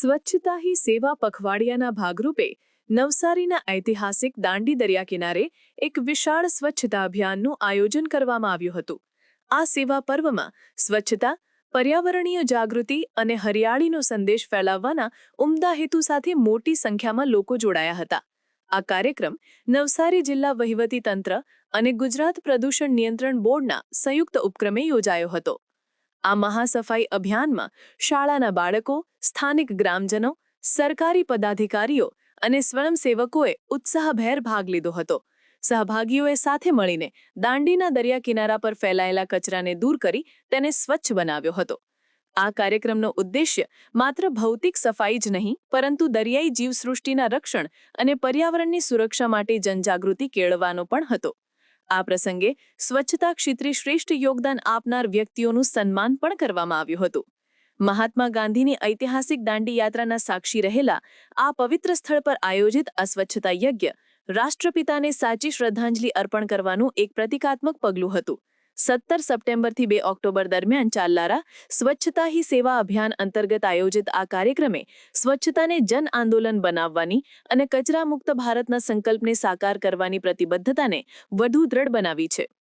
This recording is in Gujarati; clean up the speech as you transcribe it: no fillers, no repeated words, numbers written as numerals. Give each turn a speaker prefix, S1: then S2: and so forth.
S1: સ્વચ્છતા હી સેવા પખવાડિયાના ભાગરૂપે નવસારીના ઐતિહાસિક દાંડી દરિયા કિનારે એક વિશાળ સ્વચ્છતા અભિયાનનું આયોજન કરવામાં આવ્યું હતું. આ સેવા પર્વમાં સ્વચ્છતા, પર્યાવરણીય જાગૃતિ અને હરિયાળીનો સંદેશ ફેલાવવાના ઉમદા હેતુ સાથે મોટી સંખ્યામાં લોકો જોડાયા હતા. આ કાર્યક્રમ નવસારી જિલ્લા વહીવટીતંત્ર અને ગુજરાત પ્રદૂષણ નિયંત્રણ બોર્ડના સંયુક્ત ઉપક્રમે યોજાયો હતો. આ મહાસફાઈ અભિયાનમાં શાળાના બાળકો, સ્થાનિક ગ્રામજનો, સરકારી પદાધિકારીઓ અને સ્વયંસેવકોએ ઉત્સાહભેર ભાગ લીધો હતો. સહભાગીઓએ સાથે મળીને દાંડીના દરિયા કિનારા પર ફેલાયેલા કચરાને દૂર કરી તેને સ્વચ્છ બનાવ્યો હતો. આ કાર્યક્રમનો ઉદ્દેશ્ય માત્ર ભૌતિક સફાઈ જ નહીં, પરંતુ દરિયાઈ જીવસૃષ્ટિના રક્ષણ અને પર્યાવરણની સુરક્ષા માટે જનજાગૃતિ કેળવવાનો પણ હતો. આ પ્રસંગે સ્વચ્છતા ક્ષેત્રે શ્રેષ્ઠ યોગદાન આપનાર વ્યક્તિઓનું સન્માન પણ કરવામાં આવ્યું હતું. મહાત્મા ગાંધીની ઐતિહાસિક દાંડી યાત્રાના સાક્ષી રહેલા આ પવિત્ર સ્થળ પર આયોજિત આ સ્વચ્છતા યજ્ઞ રાષ્ટ્રપિતાને સાચી શ્રદ્ધાંજલિ અર્પણ કરવાનું એક પ્રતિકાત્મક પગલું હતું. 17 સપ્ટેમ્બરથી 2 ઓક્ટોબર દરમિયાન ચાલનારા સ્વચ્છતા હી સેવા અભિયાન અંતર્ગત આયોજિત આ કાર્યક્રમે સ્વચ્છતાને જન આંદોલન બનાવવાની અને કચરા મુક્ત ભારતના સંકલ્પને સાકાર કરવાની પ્રતિબદ્ધતાને વધુ દ્રઢ બનાવી છે.